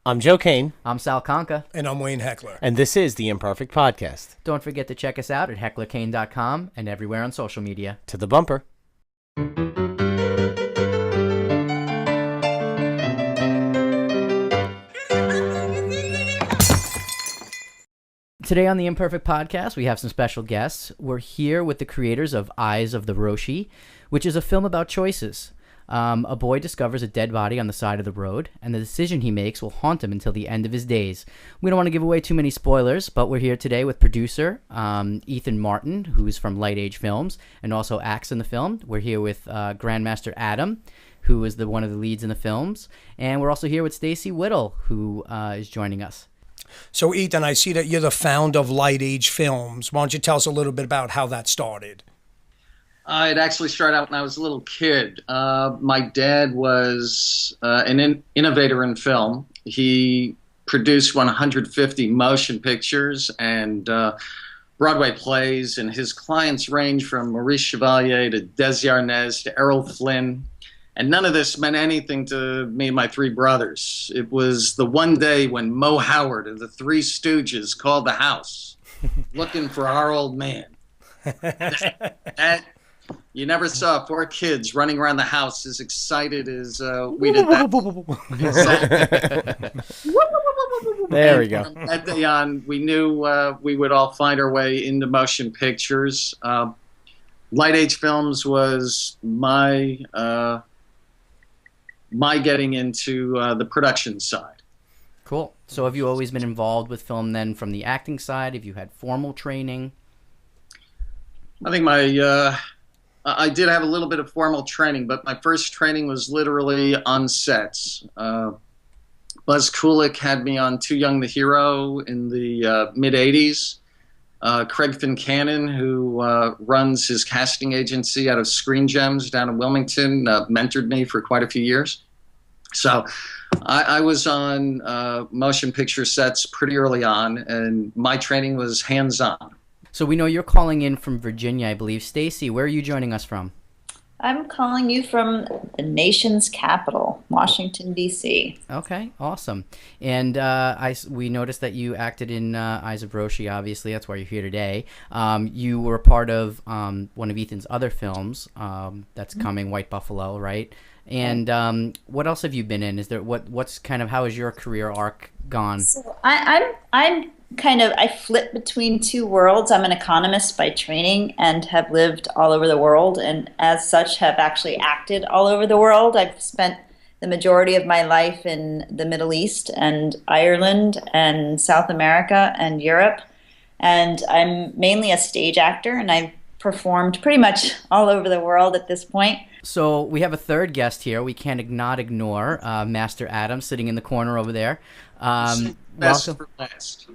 I'm Joe Kane. I'm Sal Conca. And I'm Wayne Heckler. And this is The Imperfect Podcast. Don't forget to check us out at hecklerkane.com and everywhere on social media. To the bumper. Today on The Imperfect Podcast, we have some special guests. We're here with the creators of Eyes of the Roshi, which is a film about choices. A boy discovers a dead body on the side of the road, and the decision he makes will haunt him until the end of his days. We don't want to give away too many spoilers, but we're here today with producer Ethan Marten, who's from Light Age Films, and also acts in the film. We're here with Grandmaster Adam, who is one of the leads in the films, and we're also here with Stacy Whittle, who is joining us. So, Ethan, I see that you're the founder of Light Age Films. Why don't you tell us a little bit about how that started? It actually started out when I was a little kid. My dad was an innovator in film. He produced 150 motion pictures and Broadway plays, and his clients range from Maurice Chevalier to Desi Arnaz to Errol Flynn. And none of this meant anything to me and my three brothers. It was the one day when Mo Howard and the Three Stooges called the house looking for our old man. You never saw four kids running around the house as excited as we did that. There we go. From that day on, we knew we would all find our way into motion pictures. Light Age Films was my getting into the production side. Cool. So have you always been involved with film then from the acting side? Have you had formal training? I think I did have a little bit of formal training, but my first training was literally on sets. Buzz Kulik had me on Too Young the Hero in the mid-'80s. Craig Fincannon, who runs his casting agency out of Screen Gems down in Wilmington, mentored me for quite a few years. So I was on motion picture sets pretty early on, and my training was hands-on. So we know you're calling in from Virginia, I believe. Stacy, where are you joining us from? I'm calling you from the nation's capital, Washington, D.C. Okay, awesome. And we noticed that you acted in Eyes of Roshi, obviously. That's why you're here today. You were part of one of Ethan's other films that's coming, White Buffalo, right? And what else have you been in? Is there what's kind of, how has your career arc gone? So I'm I flip between two worlds. I'm an economist by training and have lived all over the world, and as such have actually acted all over the world. I've spent the majority of my life in the Middle East and Ireland and South America and Europe, and I'm mainly a stage actor, and I've performed pretty much all over the world at this point. So we have a third guest here. We can't not ignore Master Adam sitting in the corner over there. Best for last.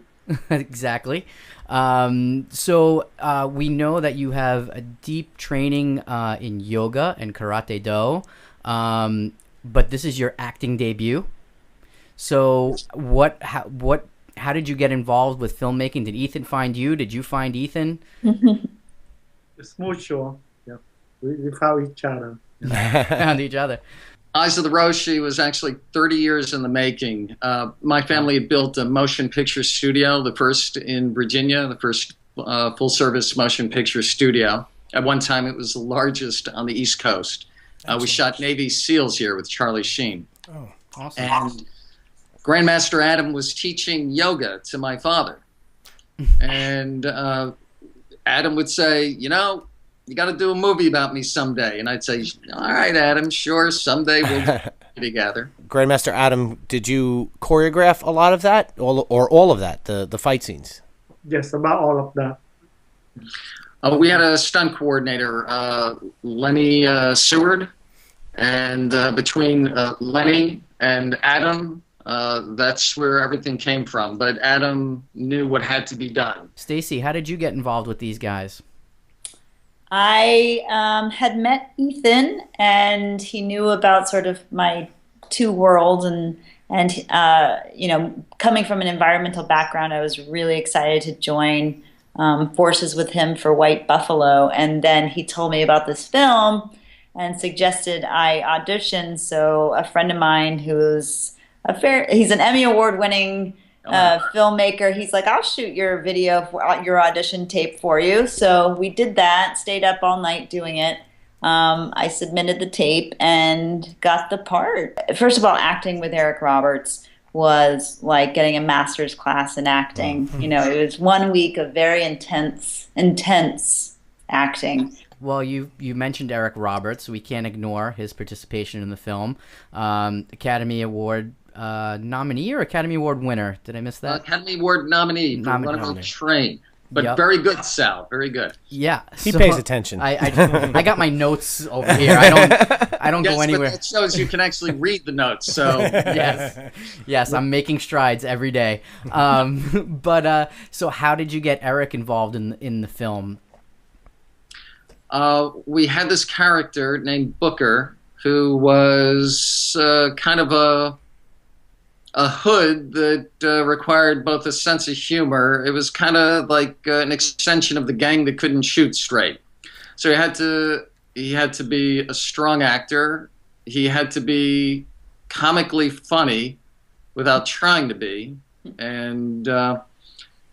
Exactly. So we know that you have a deep training in yoga and karate do, but this is your acting debut. So how did you get involved with filmmaking? Did Ethan find you? Did you find Ethan? It's mutual. Yeah, we found each other. Found each other. Eyes of the Roshi was actually 30 years in the making. My family had built a motion picture studio, the first in Virginia, the first full-service motion picture studio. At one time, it was the largest on the East Coast. We shot Navy SEALs here with Charlie Sheen. Oh, awesome. And Grandmaster Adam was teaching yoga to my father. And Adam would say, you got to do a movie about me someday. And I'd say, all right, Adam, sure, someday we'll get together. Grandmaster Adam, did you choreograph a lot of that or all of that, the fight scenes? Yes, about all of that. We had a stunt coordinator, Lenny Seward. And between Lenny and Adam, that's where everything came from. But Adam knew what had to be done. Stacy, how did you get involved with these guys? I had met Ethan, and he knew about sort of my two worlds, and coming from an environmental background, I was really excited to join forces with him for White Buffalo. And then he told me about this film and suggested I audition. So a friend of mine who's he's an Emmy Award winning filmmaker. He's like, I'll shoot your video for your audition tape for you. So we did that, stayed up all night doing it. I submitted the tape and got the part. First of all, acting with Eric Roberts was like getting a master's class in acting. You know, it was 1 week of very intense acting. Well, you mentioned Eric Roberts. We can't ignore his participation in the film. Academy Award nominee or Academy Award winner? Did I miss that? Academy Award nominee for One on Train. But very good, Sal. Very good. Yeah, he pays attention. I got my notes over here. I don't go anywhere. But that shows you can actually read the notes. So yes, I'm making strides every day. So how did you get Eric involved in the film? We had this character named Booker who was kind of a hood that required both a sense of humor. It was kind of like an extension of the gang that couldn't shoot straight. So he had to be a strong actor. He had to be comically funny without trying to be. And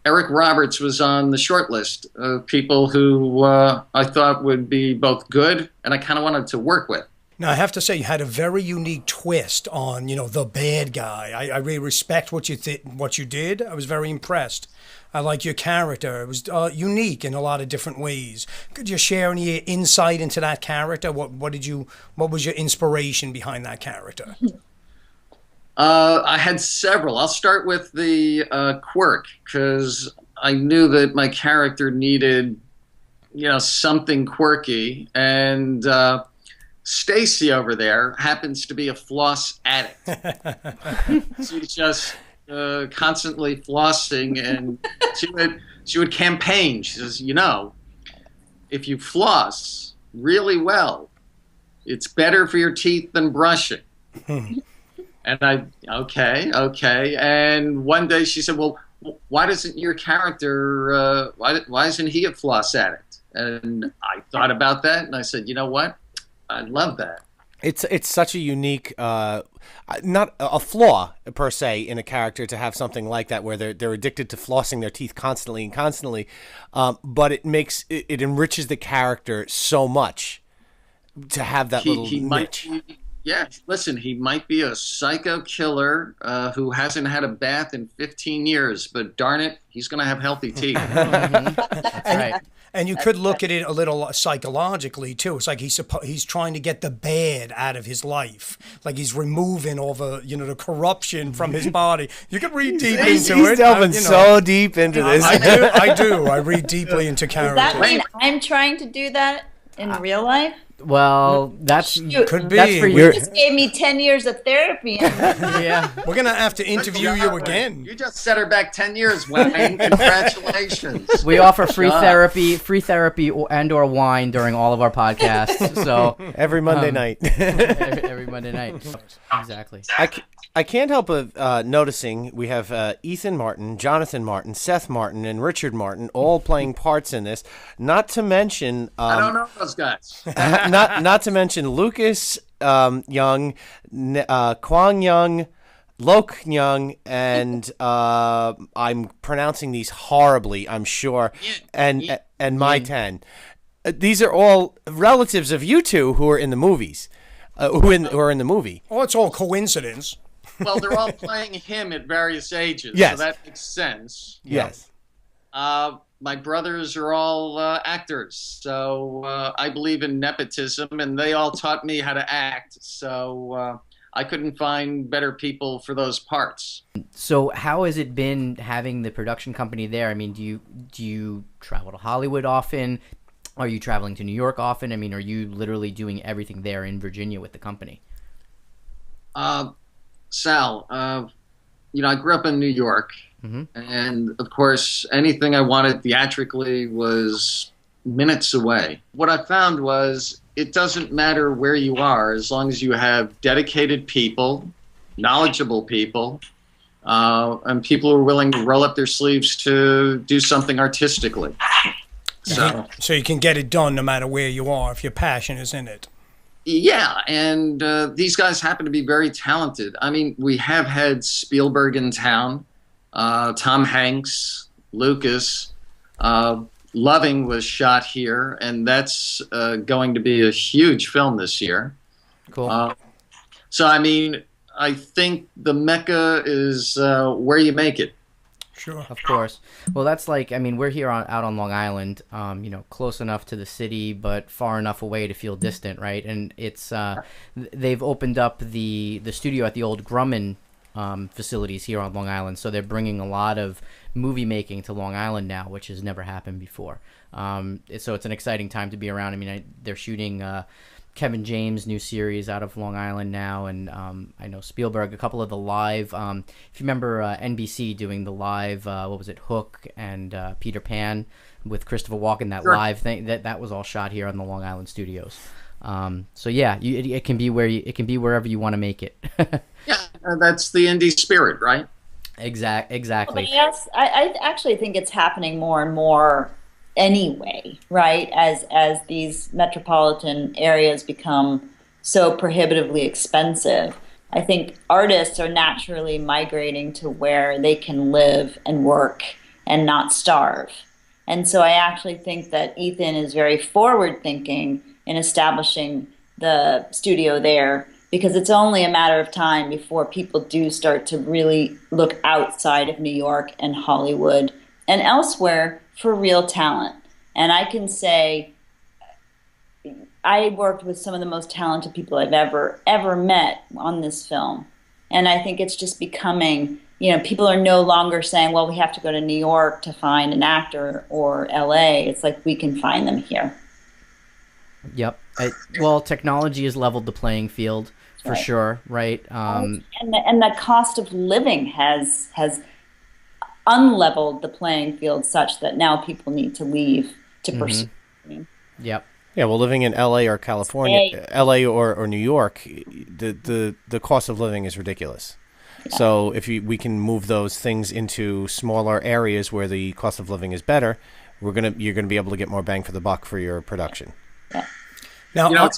Eric Roberts was on the short list of people who I thought would be both good and I kind of wanted to work with. Now, I have to say, you had a very unique twist on, the bad guy. I really respect what you did. I was very impressed. I like your character. It was unique in a lot of different ways. Could you share any insight into that character? What was your inspiration behind that character? I had several. I'll start with the quirk, because I knew that my character needed, something quirky, and Stacy over there happens to be a floss addict. She's just constantly flossing, and she would campaign. She says, if you floss really well, it's better for your teeth than brushing. And okay. And one day she said, well, why doesn't your character, why isn't he a floss addict? And I thought about that, and I said, you know what? I love that. It's such a unique, not a flaw per se in a character to have something like that where they're addicted to flossing their teeth constantly, but it enriches the character so much to have that little niche. Listen, he might be a psycho killer who hasn't had a bath in 15 years, but darn it, he's going to have healthy teeth. That's right. And you could look at it a little psychologically too. It's like he's trying to get the bad out of his life, like he's removing all the the corruption from his body. You could read deep into it. He's delving so deep into this. I do. I read deeply into characters. Does that mean I'm trying to do that in real life? Well, could be. That's for you. You just gave me 10 years of therapy. Yeah. We're going to have to interview you again. You just set her back 10 years, Wayne. Congratulations. We offer free therapy and/or wine during all of our podcasts. So every Monday night. every Monday night. Exactly. I can't help but noticing we have Ethan Marten, Jonathan Marten, Seth Marten, and Richard Marten all playing parts in this. Not to mention, I don't know those guys. not to mention Lucas Young, Kwang Young, Lok Young, and I'm pronouncing these horribly, I'm sure, and Mai Ten. These are all relatives of you two who are in the movies, who are in the movie. Oh, it's all coincidence. Well, they're all playing him at various ages, yes. So that makes sense. Yes. My brothers are all actors, so I believe in nepotism, and they all taught me how to act, so I couldn't find better people for those parts. So how has it been having the production company there? I mean, do you travel to Hollywood often? Are you traveling to New York often? I mean, are you literally doing everything there in Virginia with the company? Sal, I grew up in New York, and of course, anything I wanted theatrically was minutes away. What I found was it doesn't matter where you are as long as you have dedicated people, knowledgeable people, and people who are willing to roll up their sleeves to do something artistically. So you can get it done no matter where you are if your passion is in it. Yeah, and these guys happen to be very talented. I mean, we have had Spielberg in town, Tom Hanks, Lucas. Uh, Loving was shot here, and that's going to be a huge film this year. Cool. So, I mean, I think the Mecca is where you make it. Sure. Of course. Well, that's like, I mean, we're here out on Long Island, close enough to the city, but far enough away to feel distant, right? And it's they've opened up the studio at the old Grumman facilities here on Long Island, so they're bringing a lot of movie making to Long Island now, which has never happened before. So it's an exciting time to be around. I mean, they're shooting Kevin James' new series out of Long Island now, and I know Spielberg, a couple of the live, if you remember NBC doing the live, what was it, Hook and Peter Pan with Christopher Walken, that Sure. live thing, that was all shot here on the Long Island studios. So yeah, it can be it can be wherever you want to make it. Yeah, that's the indie spirit, right? Exactly. But yes, I actually think it's happening more and more anyway, right? As these metropolitan areas become so prohibitively expensive, I think artists are naturally migrating to where they can live and work and not starve. And so I actually think that Ethan is very forward thinking in establishing the studio there, because it's only a matter of time before people do start to really look outside of New York and Hollywood and elsewhere for real talent. And I can say I worked with some of the most talented people I've ever met on this film. And I think it's just becoming, people are no longer saying, well, we have to go to New York to find an actor or LA. It's like we can find them here. Yep. Well, technology has leveled the playing field for Right. sure, right? And the cost of living has unleveled the playing field such that now people need to leave to pursue. Yep. Yeah, well, living in L.A. or California, L.A. or New York, the cost of living is ridiculous. Yeah. So if we can move those things into smaller areas where the cost of living is better, you're gonna be able to get more bang for the buck for your production. Yeah. Now,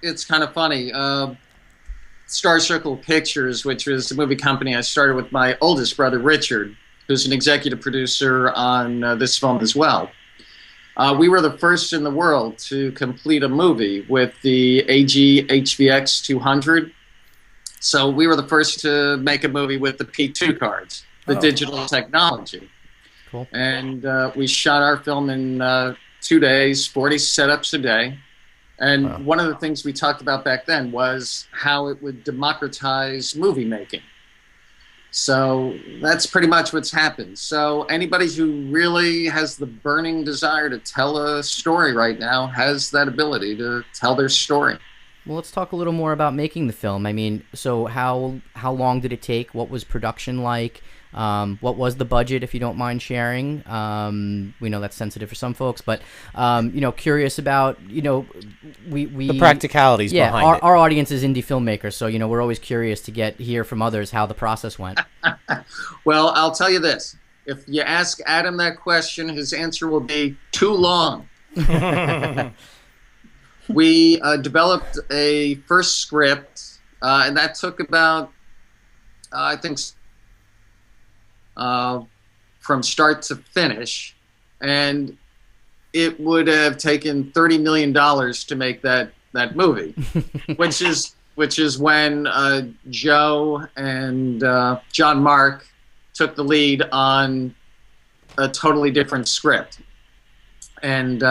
It's kind of funny. Star Circle Pictures, which was the movie company I started with my oldest brother, Richard, who's an executive producer on this film as well. We were the first in the world to complete a movie with the AG HVX 200. So we were the first to make a movie with the P2 cards, the digital technology. Cool. And we shot our film in 2 days, 40 setups a day. And one of the things we talked about back then was how it would democratize movie making. So that's pretty much what's happened. So anybody who really has the burning desire to tell a story right now has that ability to tell their story. Well, let's talk a little more about making the film. I mean, so how long did it take? What was production like? What was the budget, if you don't mind sharing? We know that's sensitive for some folks, but curious about we the practicalities behind it. Our audience is indie filmmakers, so we're always curious to hear from others how the process went. Well, I'll tell you this: if you ask Adam that question, his answer will be too long. We developed a first script, and that took about, I think, from start to finish, and it would have taken $30 million to make that movie, which is when Joe and John Mark took the lead on a totally different script, and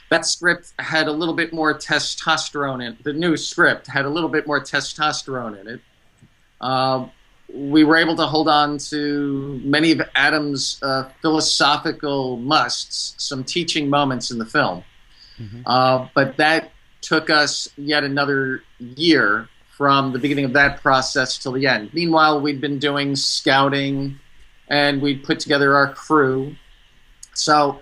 that script had a little bit more testosterone in it. The new script had a little bit more testosterone in it. We were able to hold on to many of Adam's philosophical musts, some teaching moments in the film. Mm-hmm. But that took us yet another year from the beginning of that process till the end. Meanwhile, we'd been doing scouting, and we'd put together our crew. So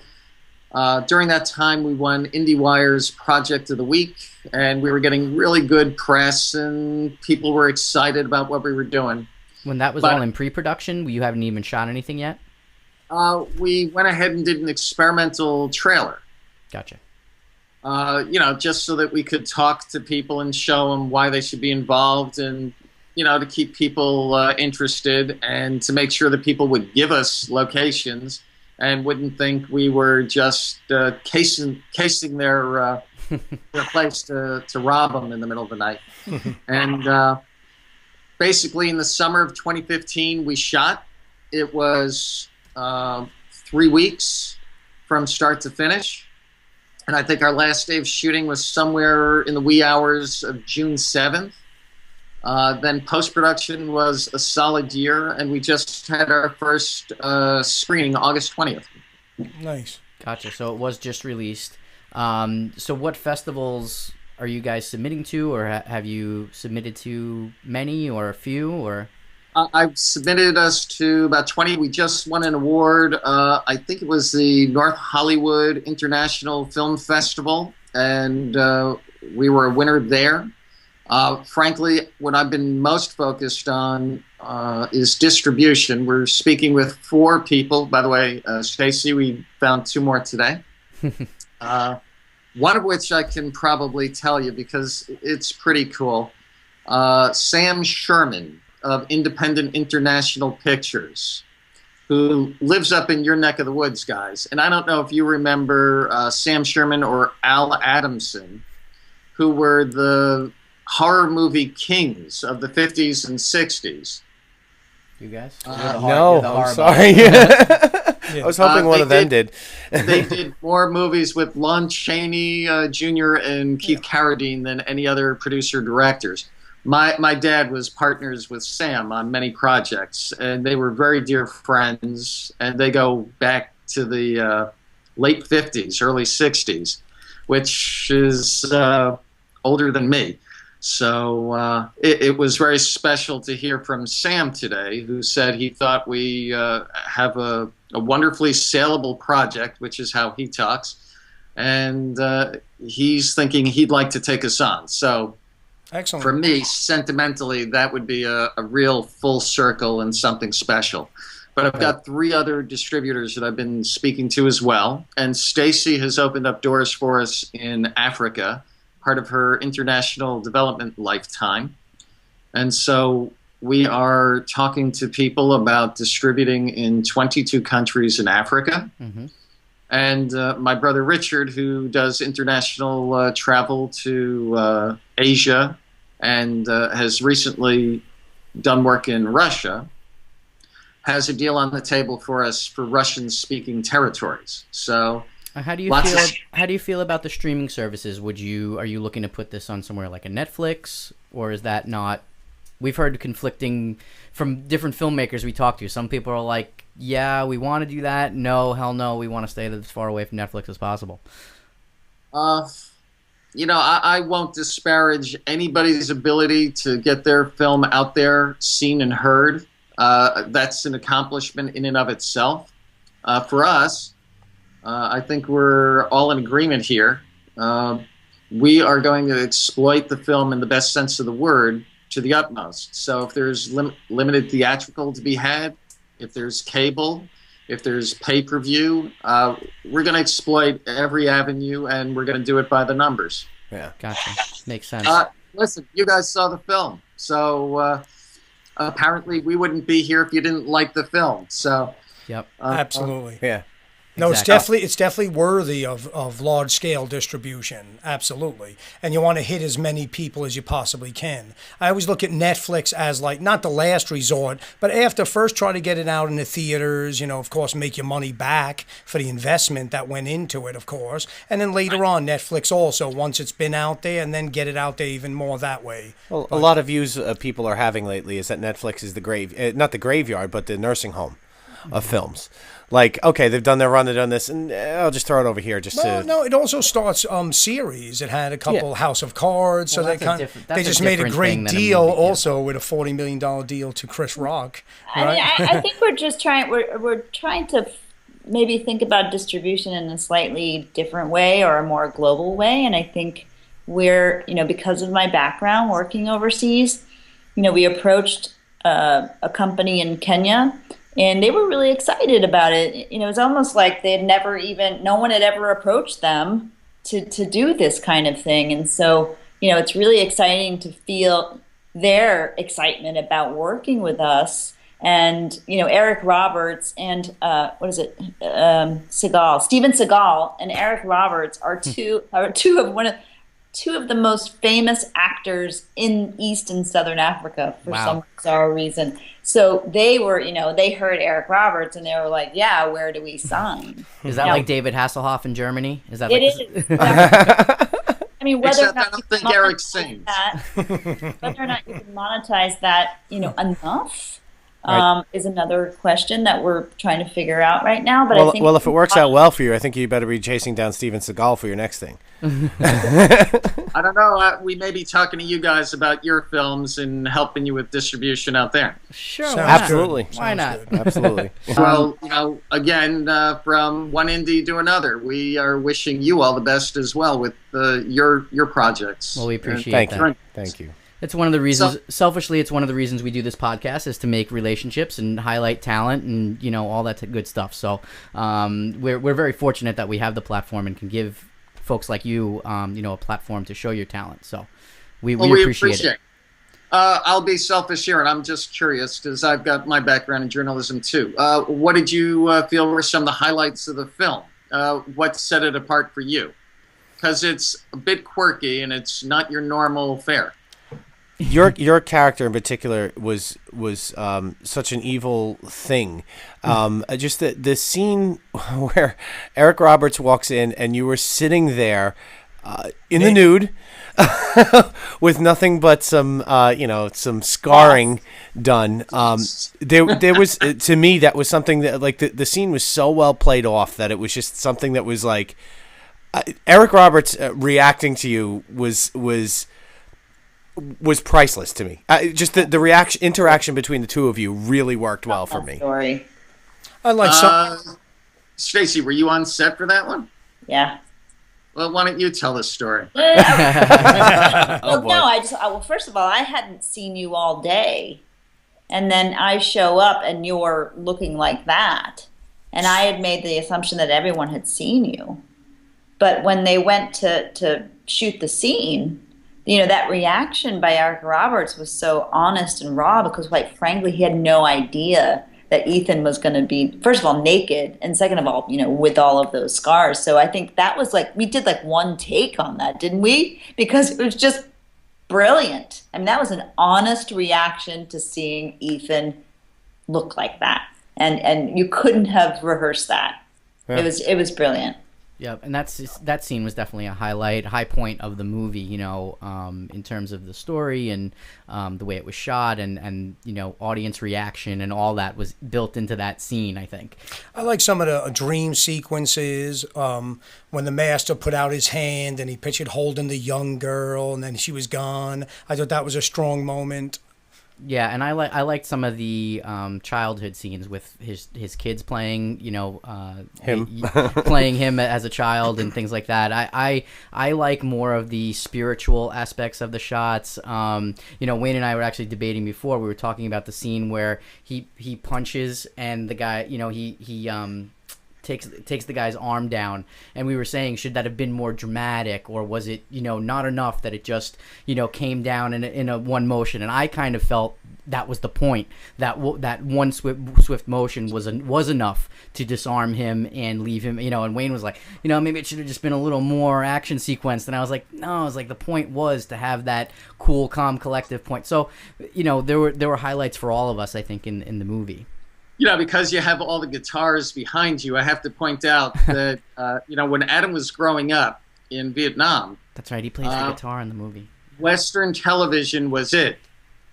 during that time, we won IndieWire's Project of the Week, and we were getting really good press, and people were excited about what we were doing. When that was all in pre-production, you haven't even shot anything yet? We went ahead and did an experimental trailer. Gotcha. just so that we could talk to people and show them why they should be involved, and to keep people interested, and to make sure that people would give us locations and wouldn't think we were just casing their place to rob them in the middle of the night. And basically, in the summer of 2015, we shot. It was 3 weeks from start to finish. And I think our last day of shooting was somewhere in the wee hours of June 7th. Then post-production was a solid year, and we just had our first screening August 20th. Nice. Gotcha. So it was just released. So what festivals are you guys submitting to, or have you submitted to many or a few, or? I've submitted us to about 20. We just won an award. I think it was the North Hollywood International Film Festival, and we were a winner there. Frankly, what I've been most focused on is distribution. We're speaking with 4 people. By the way, Stacy, we found 2 more today. One of which I can probably tell you because it's pretty cool. Sam Sherman of Independent International Pictures, who lives up in your neck of the woods, guys. And I don't know if you remember Sam Sherman or Al Adamson, who were the horror movie kings of the 50s and 60s. You guys? No, I'm sorry. I was hoping one of them did. They did more movies with Lon Chaney Jr. and Keith Carradine than any other producer-directors. My dad was partners with Sam on many projects, and they were very dear friends, and they go back to the late 50s, early 60s, which is older than me. So it was very special to hear from Sam today, who said he thought we have a wonderfully saleable project, which is how he talks, and he's thinking he'd like to take us on. So Excellent. For me, sentimentally, that would be a real full circle and something special. But I've got 3 other distributors that I've been speaking to as well, and Stacy has opened up doors for us in Africa, part of her international development lifetime. And so we are talking to people about distributing in 22 countries in Africa. Mm-hmm. And my brother Richard, who does international travel to Asia and has recently done work in Russia, has a deal on the table for us for Russian-speaking territories. So how do you feel about the streaming services? Are you looking to put this on somewhere like a Netflix, or is that not? We've heard conflicting from different filmmakers we talk to. Some people are like, yeah, we want to do that. No, hell no, we want to stay as far away from Netflix as possible. I won't disparage anybody's ability to get their film out there, seen and heard. That's an accomplishment in and of itself. For us, I think we're all in agreement here. We are going to exploit the film in the best sense of the word to the utmost. So if there's limited theatrical to be had, if there's cable, if there's pay-per-view, we're going to exploit every avenue, and we're going to do it by the numbers. Yeah, gotcha. Makes sense. Listen, you guys saw the film, so apparently we wouldn't be here if you didn't like the film. So, yep, absolutely. Yeah. No, Exactly. it's definitely worthy of large scale distribution. Absolutely. And you want to hit as many people as you possibly can. I always look at Netflix as like not the last resort, but after first try to get it out in the theaters, of course, make your money back for the investment that went into it, of course. And then later on, Netflix also, once it's been out there, and then get it out there even more that way. Well, a lot of views people are having lately is that Netflix is not the graveyard, but the nursing home of films. Like, okay, they've done their run, they've done this, and I'll just throw it over here No, it also starts series. It had a couple House of Cards, so they just made a great deal also with a $40 million deal to Chris Rock. Right? I think we're trying to maybe think about distribution in a slightly different way or a more global way, and I think we're, because of my background working overseas, we approached a company in Kenya. And they were really excited about it. It was almost like no one had ever approached them to do this kind of thing. And so, it's really exciting to feel their excitement about working with us. And, Eric Roberts and, Steven Seagal and Eric Roberts are two of the most famous actors in East and Southern Africa for some bizarre reason. So they were, they heard Eric Roberts and they were like, yeah, where do we sign? Is that like David Hasselhoff in Germany? Is that it like is. I mean, whether Except I don't think Eric sings. Whether or not you can monetize that, enough. Right. Is another question that we're trying to figure out right now. But Well, I think if it works out well for you, I think you better be chasing down Steven Seagal for your next thing. I don't know. We may be talking to you guys about your films and helping you with distribution out there. Sure, Sounds why not? Absolutely. Why not? Absolutely. Well, again, from one indie to another, we are wishing you all the best as well with your projects. Well, we appreciate Thank that. you. Thank you. It's one of the reasons, selfishly, it's one of the reasons we do this podcast is to make relationships and highlight talent and, all that good stuff. So we're very fortunate that we have the platform and can give folks like you, a platform to show your talent. So we appreciate it. I'll be selfish here, and I'm just curious because I've got my background in journalism too. What did you feel were some of the highlights of the film? What set it apart for you? Because it's a bit quirky and it's not your normal fare. Your character in particular was such an evil thing. Just the scene where Eric Roberts walks in and you were sitting there in the nude with nothing but some scarring done. There was, to me, that was something that, like, the scene was so well played off that it was just something that was like Eric Roberts reacting to you was priceless to me. Just the interaction between the two of you really worked well for me. Story. I like some. Stacy, were you on set for that one? Yeah. Well, why don't you tell the story? Well, no, first of all, I hadn't seen you all day. And then I show up and you're looking like that. And I had made the assumption that everyone had seen you. But when they went to shoot the scene, that reaction by Eric Roberts was so honest and raw because, quite frankly, he had no idea that Ethan was going to be, first of all, naked, and second of all, with all of those scars. So I think that was we did one take on that, didn't we? Because it was just brilliant. I mean, that was an honest reaction to seeing Ethan look like that. And you couldn't have rehearsed that. Yeah. It was brilliant. Yep, and that scene was definitely a high point of the movie, in terms of the story and the way it was shot and audience reaction and all that was built into that scene, I think. I like some of the dream sequences when the master put out his hand and he pictured holding the young girl and then she was gone. I thought that was a strong moment. Yeah, and I liked some of the childhood scenes with his kids playing, him playing him as a child and things like that. I like more of the spiritual aspects of the shots. Wayne and I were actually debating before. We were talking about the scene where he punches and the guy, he takes the guy's arm down, and we were saying, should that have been more dramatic, or was it not enough that it just came down in a one motion? And I kind of felt that was the point, that one swift motion was enough to disarm him and leave him, and Wayne was like, maybe it should have just been a little more action sequence. And I was like, no, the point was to have that cool, calm, collective point. So there were highlights for all of us, I think, in the movie. Because you have all the guitars behind you, I have to point out that, when Adam was growing up in Vietnam. That's right, he plays the guitar in the movie. Western television was it.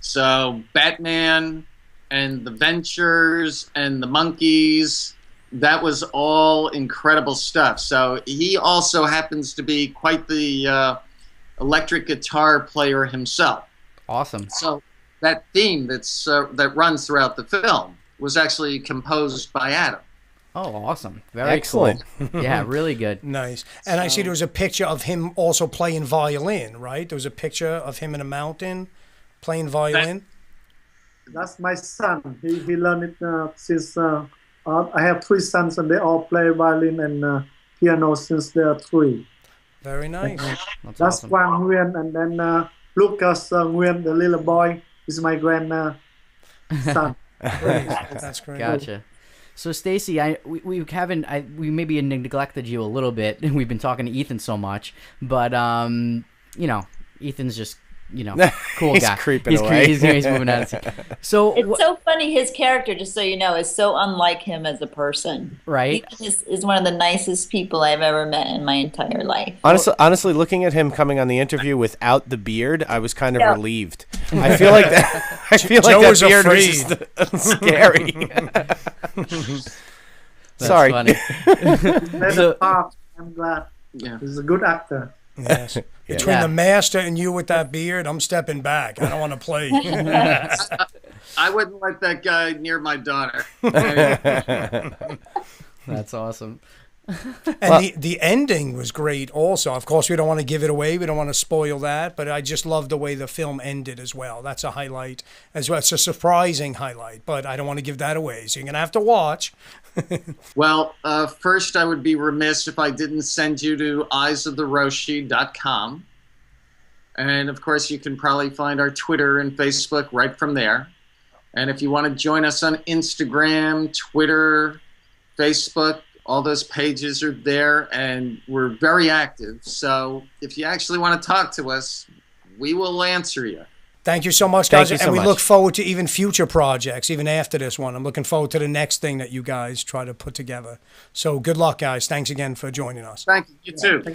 So Batman and the Ventures and the Monkees, that was all incredible stuff. So he also happens to be quite the electric guitar player himself. Awesome. So that theme that runs throughout the film was actually composed by Adam. Oh, awesome. Very excellent. Cool. Yeah, really good. Nice. And I see there was a picture of him also playing violin, right? There was a picture of him in a mountain playing violin. That's my son. He learned it since I have three sons and they all play violin and piano since they are 3. Very nice. That's That's awesome. Quang Nguyen, and then Lucas Nguyen, the little boy, is my grandson. Great. That's great. Gotcha. So Stacy, we maybe neglected you a little bit. We've been talking to Ethan so much, but Ethan's just cool He's guy. creeping away. He's moving out. So It's so funny. His character, just so you know, is so unlike him as a person. right? He is one of the nicest people I've ever met in my entire life. Honestly, looking at him coming on the interview without the beard, I was kind of Yeah. relieved. I feel like that. I feel Joe like was that beard afraid. was just scary. That's Sorry. funny. Better part. I'm glad. Yeah. He's a good actor. Yes. Between Yeah. the master and you with that beard, I'm stepping back. I don't want to play. I wouldn't let that guy near my daughter. That's awesome. And the ending was great also. Of course, we don't want to give it away. We don't want to spoil that. But I just love the way the film ended as well. That's a highlight as well. It's a surprising highlight. But I don't want to give that away. So you're going to have to watch. Well, first, I would be remiss if I didn't send you to eyesoftheroshi.com. And of course, you can probably find our Twitter and Facebook right from there. And if you want to join us on Instagram, Twitter, Facebook, all those pages are there, and we're very active. So if you actually want to talk to us, we will answer you. Thank you so much, guys. Thank you so and we much. look forward to even future projects, even after this one. I'm looking forward to the next thing that you guys try to put together. So good luck, guys. Thanks again for joining us. Thank you. You too.